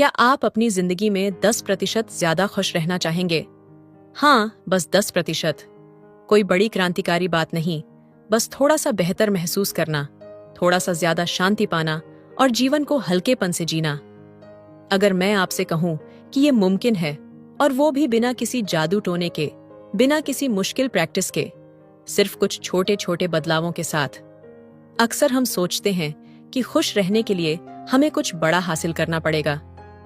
क्या आप अपनी जिंदगी में 10% ज्यादा खुश रहना चाहेंगे? हाँ, बस 10%। कोई बड़ी क्रांतिकारी बात नहीं, बस थोड़ा सा बेहतर महसूस करना, थोड़ा सा ज्यादा शांति पाना और जीवन को हल्केपन से जीना। अगर मैं आपसे कहूं कि ये मुमकिन है, और वो भी बिना किसी जादू टोने के, बिना किसी मुश्किल प्रैक्टिस के, सिर्फ कुछ छोटे छोटे बदलावों के साथ। अक्सर हम सोचते हैं कि खुश रहने के लिए हमें कुछ बड़ा हासिल करना पड़ेगा,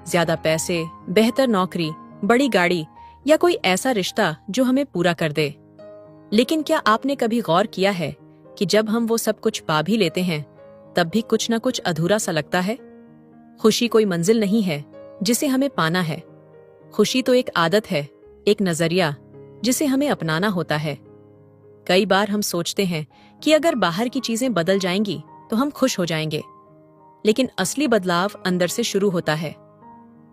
ज्यादा पैसे, बेहतर नौकरी, बड़ी गाड़ी या कोई ऐसा रिश्ता जो हमें पूरा कर दे। लेकिन क्या आपने कभी गौर किया है कि जब हम वो सब कुछ पा भी लेते हैं, तब भी कुछ ना कुछ अधूरा सा लगता है? खुशी कोई मंजिल नहीं है जिसे हमें पाना है। खुशी तो एक आदत है, एक नजरिया जिसे हमें अपनाना होता है। कई बार हम सोचते हैं कि अगर बाहर की चीजें बदल जाएंगी तो हम खुश हो जाएंगे, लेकिन असली बदलाव अंदर से शुरू होता है।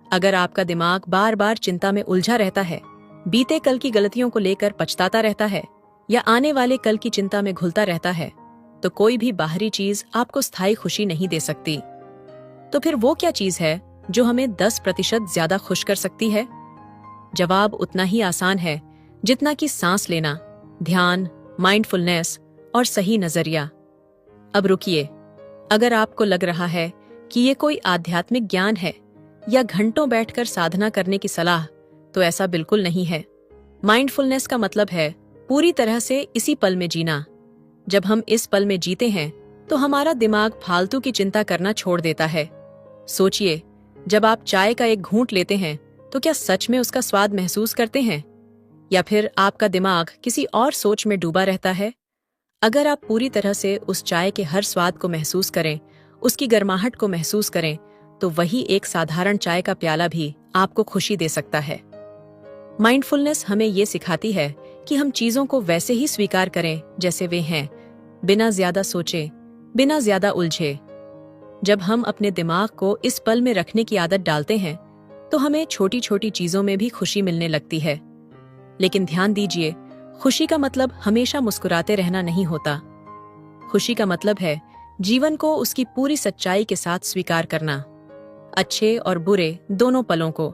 अगर आपका दिमाग बार बार चिंता में उलझा रहता है, बीते कल की गलतियों को लेकर पछताता रहता है या आने वाले कल की चिंता में घुलता रहता है, तो कोई भी बाहरी चीज आपको स्थायी खुशी नहीं दे सकती। तो फिर वो क्या चीज है जो हमें 10% ज्यादा खुश कर सकती है? जवाब उतना ही आसान है जितना कि सांस लेना, ध्यान, माइंडफुलनेस और सही नजरिया। अब रुकिए, अगर आपको लग रहा है कि ये कोई आध्यात्मिक ज्ञान है या घंटों बैठकर साधना करने की सलाह, तो ऐसा बिल्कुल नहीं है। माइंडफुलनेस का मतलब है पूरी तरह से इसी पल में जीना। जब हम इस पल में जीते हैं तो हमारा दिमाग फालतू की चिंता करना छोड़ देता है। सोचिए, जब आप चाय का एक घूंट लेते हैं तो क्या सच में उसका स्वाद महसूस करते हैं, या फिर आपका दिमाग किसी और सोच में डूबा रहता है? अगर आप पूरी तरह से उस चाय के हर स्वाद को महसूस करें, उसकी गर्माहट को महसूस करें, तो वही एक साधारण चाय का प्याला भी आपको खुशी दे सकता है। माइंडफुलनेस हमें ये सिखाती है कि हम चीजों को वैसे ही स्वीकार करें जैसे वे हैं, बिना ज्यादा सोचे, बिना ज्यादा उलझे। जब हम अपने दिमाग को इस पल में रखने की आदत डालते हैं, तो हमें छोटी छोटी चीजों में भी खुशी मिलने लगती है। लेकिन ध्यान दीजिए, खुशी का मतलब हमेशा मुस्कुराते रहना नहीं होता। खुशी का मतलब है जीवन को उसकी पूरी सच्चाई के साथ स्वीकार करना, अच्छे और बुरे दोनों पलों को।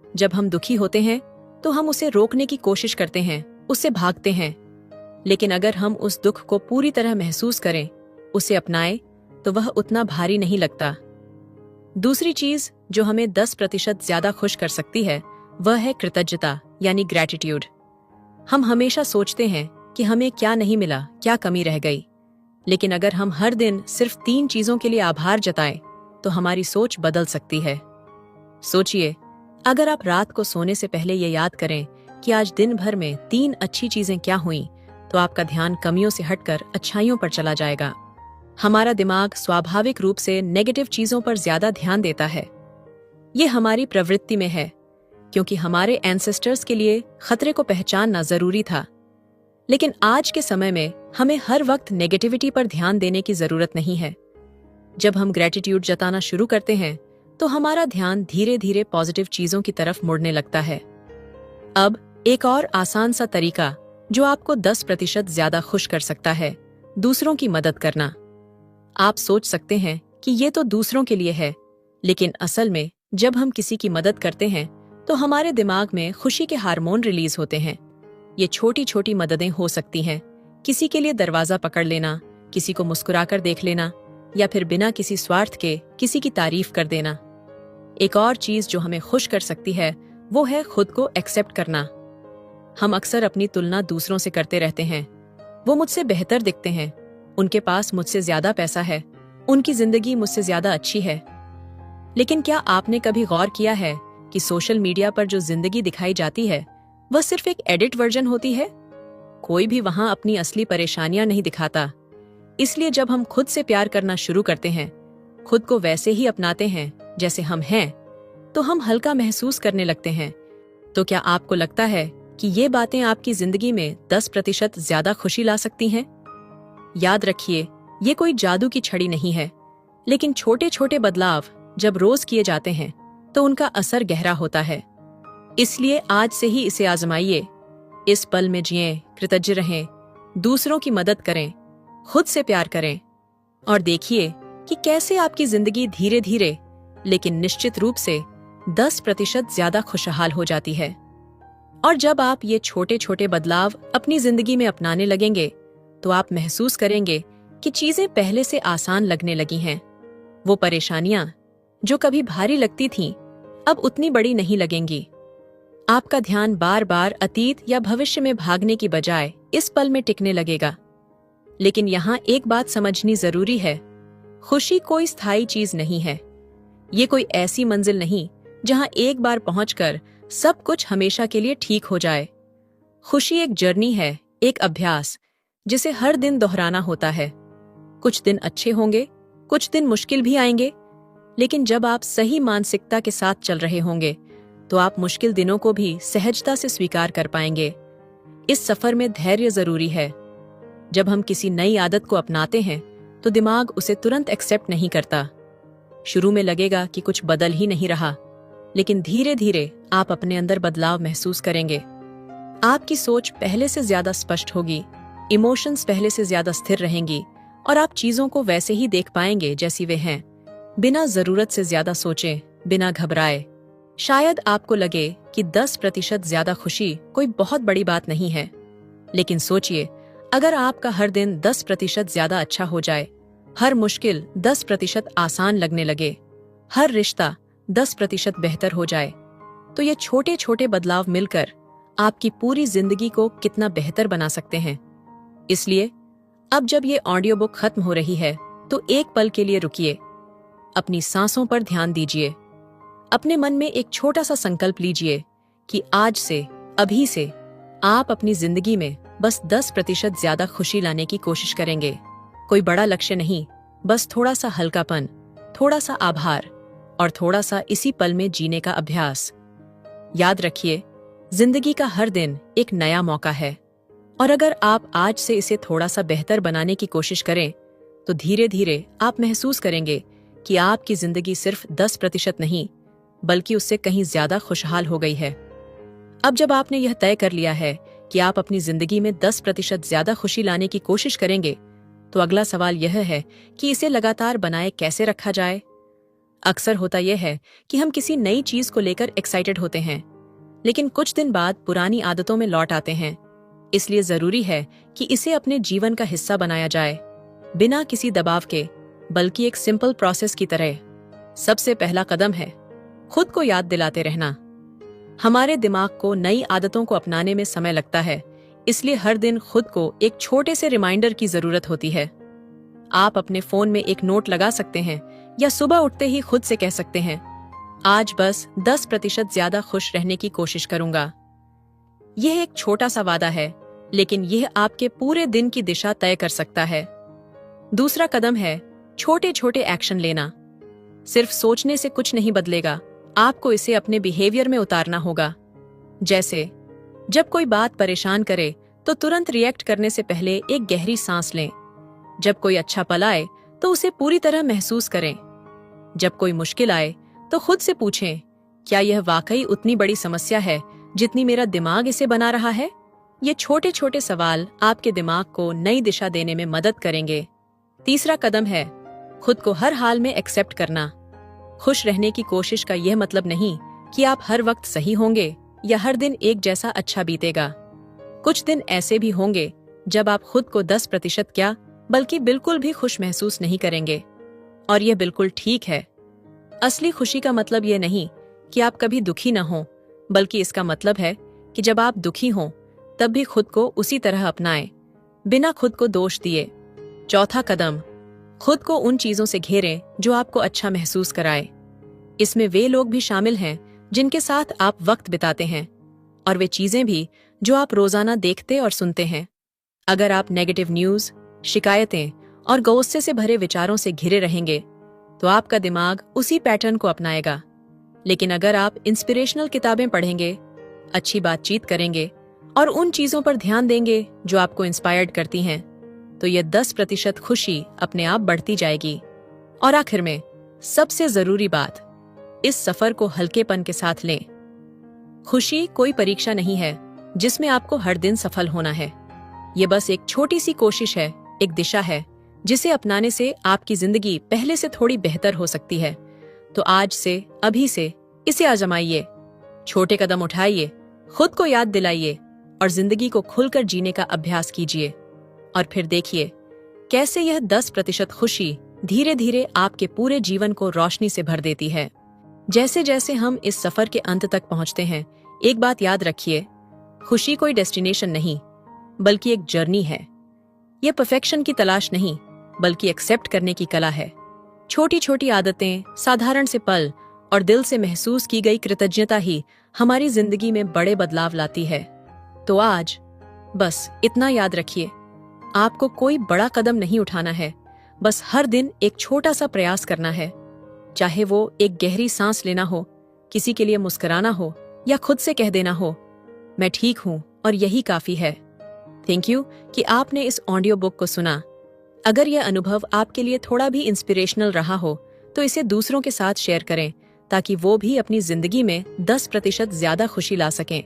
जब हम दुखी होते हैं तो हम उसे रोकने की कोशिश करते हैं, उससे भागते हैं। लेकिन अगर हम उस दुख को पूरी तरह महसूस करें, उसे अपनाएं, तो वह उतना भारी नहीं लगता। दूसरी चीज जो हमें 10% ज्यादा खुश कर सकती है, वह है कृतज्ञता, यानी ग्रैटिट्यूड। हम हमेशा सोचते हैं कि हमें क्या नहीं मिला, क्या कमी रह गई। लेकिन अगर हम हर दिन सिर्फ 3 चीजों के लिए आभार जताएं, तो हमारी सोच बदल सकती है। सोचिए, अगर आप रात को सोने से पहले ये याद करें कि आज दिन भर में 3 अच्छी चीजें क्या हुईं, तो आपका ध्यान कमियों से हटकर अच्छाइयों पर चला जाएगा। हमारा दिमाग स्वाभाविक रूप से नेगेटिव चीजों पर ज्यादा ध्यान देता है। ये हमारी प्रवृत्ति में है, क्योंकि हमारे एंसेस्टर्स के लिए खतरे को पहचानना जरूरी था। लेकिन आज के समय में हमें हर वक्त नेगेटिविटी पर ध्यान देने की जरूरत नहीं है। जब हम ग्रैटिट्यूड जताना शुरू करते हैं, तो हमारा ध्यान धीरे धीरे पॉजिटिव चीजों की तरफ मुड़ने लगता है। अब एक और आसान सा तरीका जो आपको 10% ज्यादा खुश कर सकता है, दूसरों की मदद करना। आप सोच सकते हैं कि ये तो दूसरों के लिए है, लेकिन असल में जब हम किसी की मदद करते हैं तो हमारे दिमाग में खुशी के हार्मोन रिलीज होते हैं। ये छोटी छोटी मददें हो सकती हैं, किसी के लिए दरवाजा पकड़ लेना, किसी को मुस्कुराकर देख लेना, या फिर बिना किसी स्वार्थ के किसी की तारीफ कर देना। एक और चीज जो हमें खुश कर सकती है, वो है खुद को एक्सेप्ट करना। हम अक्सर अपनी तुलना दूसरों से करते रहते हैं। वो मुझसे बेहतर दिखते हैं, उनके पास मुझसे ज्यादा पैसा है, उनकी जिंदगी मुझसे ज्यादा अच्छी है। लेकिन क्या आपने कभी गौर किया है कि सोशल मीडिया पर जो जिंदगी दिखाई जाती है, वह सिर्फ एक एडिट वर्जन होती है? कोई भी वहां अपनी असली परेशानियां नहीं दिखाता। इसलिए जब हम खुद से प्यार करना शुरू करते हैं, खुद को वैसे ही अपनाते हैं जैसे हम हैं, तो हम हल्का महसूस करने लगते हैं। तो क्या आपको लगता है कि ये बातें आपकी जिंदगी में 10% ज्यादा खुशी ला सकती हैं? याद रखिए, ये कोई जादू की छड़ी नहीं है, लेकिन छोटे छोटे बदलाव जब रोज किए जाते हैं तो उनका असर गहरा होता है। इसलिए आज से ही इसे आजमाइए। इस पल में जिएं, कृतज्ञ रहें, दूसरों की मदद करें, खुद से प्यार करें, और देखिए कि कैसे आपकी जिंदगी धीरे धीरे लेकिन निश्चित रूप से 10% ज्यादा खुशहाल हो जाती है। और जब आप ये छोटे छोटे बदलाव अपनी जिंदगी में अपनाने लगेंगे तो आप महसूस करेंगे कि चीजें पहले से आसान लगने लगी हैं। वो परेशानियां जो कभी भारी लगती थीं, अब उतनी बड़ी नहीं लगेंगी। आपका ध्यान बार बार अतीत या भविष्य में भागने की बजाय इस पल में टिकने लगेगा। लेकिन यहाँ एक बात समझनी जरूरी है, खुशी कोई स्थायी चीज नहीं है। ये कोई ऐसी मंजिल नहीं जहां एक बार पहुंचकर सब कुछ हमेशा के लिए ठीक हो जाए। खुशी एक जर्नी है, एक अभ्यास जिसे हर दिन दोहराना होता है। कुछ दिन अच्छे होंगे, कुछ दिन मुश्किल भी आएंगे, लेकिन जब आप सही मानसिकता के साथ चल रहे होंगे तो आप मुश्किल दिनों को भी सहजता से स्वीकार कर पाएंगे। इस सफर में धैर्य जरूरी है। जब हम किसी नई आदत को अपनाते हैं तो दिमाग उसे तुरंत एक्सेप्ट नहीं करता। शुरू में लगेगा कि कुछ बदल ही नहीं रहा, लेकिन धीरे धीरे आप अपने अंदर बदलाव महसूस करेंगे। आपकी सोच पहले से ज्यादा स्पष्ट होगी, इमोशंस पहले से ज्यादा स्थिर रहेंगी और आप चीजों को वैसे ही देख पाएंगे जैसी वे हैं, बिना जरूरत से ज्यादा सोचें, बिना घबराए। शायद आपको लगे कि 10% ज्यादा खुशी कोई बहुत बड़ी बात नहीं है, लेकिन सोचिए, अगर आपका हर दिन 10% ज्यादा अच्छा हो जाए, हर मुश्किल 10% आसान लगने लगे, हर रिश्ता 10% बेहतर हो जाए, तो ये छोटे छोटे बदलाव मिलकर आपकी पूरी जिंदगी को कितना बेहतर बना सकते हैं। इसलिए अब जब ये ऑडियो बुक खत्म हो रही है तो एक पल के लिए रुकिए, अपनी सांसों पर ध्यान दीजिए, अपने मन में एक छोटा सा संकल्प लीजिए कि आज से, अभी से आप अपनी जिंदगी में बस 10% ज्यादा खुशी लाने की कोशिश करेंगे। कोई बड़ा लक्ष्य नहीं, बस थोड़ा सा हल्कापन, थोड़ा सा आभार और थोड़ा सा इसी पल में जीने का अभ्यास। याद रखिए, जिंदगी का हर दिन एक नया मौका है और अगर आप आज से इसे थोड़ा सा बेहतर बनाने की कोशिश करें तो धीरे धीरे आप महसूस करेंगे कि आपकी जिंदगी सिर्फ 10% नहीं बल्कि उससे कहीं ज्यादा खुशहाल हो गई है। अब जब आपने यह तय कर लिया है कि आप अपनी जिंदगी में 10% ज्यादा खुशी लाने की कोशिश करेंगे, तो अगला सवाल यह है कि इसे लगातार बनाए कैसे रखा जाए। अक्सर होता यह है कि हम किसी नई चीज को लेकर एक्साइटेड होते हैं, लेकिन कुछ दिन बाद पुरानी आदतों में लौट आते हैं। इसलिए जरूरी है कि इसे अपने जीवन का हिस्सा बनाया जाए, बिना किसी दबाव के, बल्कि एक सिंपल प्रोसेस की तरह। सबसे पहला कदम है खुद को याद दिलाते रहना। हमारे दिमाग को नई आदतों को अपनाने में समय लगता है, इसलिए हर दिन खुद को एक छोटे से रिमाइंडर की जरूरत होती है। आप अपने फोन में एक नोट लगा सकते हैं या सुबह उठते ही खुद से कह सकते हैं, आज बस 10% ज्यादा खुश रहने की कोशिश करूंगा। यह एक छोटा सा वादा है, लेकिन यह आपके पूरे दिन की दिशा तय कर सकता है। दूसरा कदम है छोटे छोटे एक्शन लेना। सिर्फ सोचने से कुछ नहीं बदलेगा, आपको इसे अपने बिहेवियर में उतारना होगा। जैसे जब कोई बात परेशान करे तो तुरंत रिएक्ट करने से पहले एक गहरी सांस लें। जब कोई अच्छा पल आए तो उसे पूरी तरह महसूस करें। जब कोई मुश्किल आए तो खुद से पूछें, क्या यह वाकई उतनी बड़ी समस्या है जितनी मेरा दिमाग इसे बना रहा है? ये छोटे छोटे सवाल आपके दिमाग को नई दिशा देने में मदद करेंगे। तीसरा कदम है खुद को हर हाल में एक्सेप्ट करना। खुश रहने की कोशिश का यह मतलब नहीं कि आप हर वक्त सही होंगे या हर दिन एक जैसा अच्छा बीतेगा। कुछ दिन ऐसे भी होंगे जब आप खुद को 10% क्या बल्कि बिल्कुल भी खुश महसूस नहीं करेंगे, और यह बिल्कुल ठीक है। असली खुशी का मतलब यह नहीं कि आप कभी दुखी न हों, बल्कि इसका मतलब है कि जब आप दुखी हों तब भी खुद को उसी तरह अपनाएं, बिना खुद को दोष दिए। चौथा कदम, खुद को उन चीजों से घेरें जो आपको अच्छा महसूस कराए। इसमें वे लोग भी शामिल हैं जिनके साथ आप वक्त बिताते हैं, और वे चीजें भी जो आप रोजाना देखते और सुनते हैं। अगर आप नेगेटिव न्यूज, शिकायतें और गुस्से से भरे विचारों से घिरे रहेंगे तो आपका दिमाग उसी पैटर्न को अपनाएगा। लेकिन अगर आप इंस्पिरेशनल किताबें पढ़ेंगे, अच्छी बातचीत करेंगे और उन चीजों पर ध्यान देंगे जो आपको इंस्पायर्ड करती हैं, तो यह 10% खुशी अपने आप बढ़ती जाएगी। और आखिर में सबसे जरूरी बात, इस सफर को हल्केपन के साथ लें। खुशी कोई परीक्षा नहीं है जिसमें आपको हर दिन सफल होना है। ये बस एक छोटी सी कोशिश है, एक दिशा है जिसे अपनाने से आपकी जिंदगी पहले से थोड़ी बेहतर हो सकती है। तो आज से, अभी से इसे आजमाइए। छोटे कदम उठाइए, खुद को याद दिलाइए और जिंदगी को खुलकर जीने का अभ्यास कीजिए। और फिर देखिए कैसे यह 10% खुशी धीरे धीरे आपके पूरे जीवन को रोशनी से भर देती है। जैसे जैसे हम इस सफर के अंत तक पहुंचते हैं, एक बात याद रखिए, खुशी कोई डेस्टिनेशन नहीं बल्कि एक जर्नी है। यह परफेक्शन की तलाश नहीं बल्कि एक्सेप्ट करने की कला है। छोटी छोटी आदतें, साधारण से पल और दिल से महसूस की गई कृतज्ञता ही हमारी जिंदगी में बड़े बदलाव लाती है। तो आज बस इतना याद रखिए, आपको कोई बड़ा कदम नहीं उठाना है, बस हर दिन एक छोटा सा प्रयास करना है। चाहे वो एक गहरी सांस लेना हो, किसी के लिए मुस्कुराना हो या खुद से कह देना हो, मैं ठीक हूं और यही काफी है। थैंक यू कि आपने इस ऑडियो बुक को सुना। अगर यह अनुभव आपके लिए थोड़ा भी इंस्पिरेशनल रहा हो तो इसे दूसरों के साथ शेयर करें ताकि वो भी अपनी जिंदगी में 10% ज्यादा खुशी ला सकें।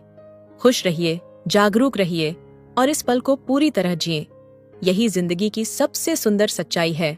खुश रहिए, जागरूक रहिए और इस पल को पूरी तरह जिएं। यही जिंदगी की सबसे सुंदर सच्चाई है।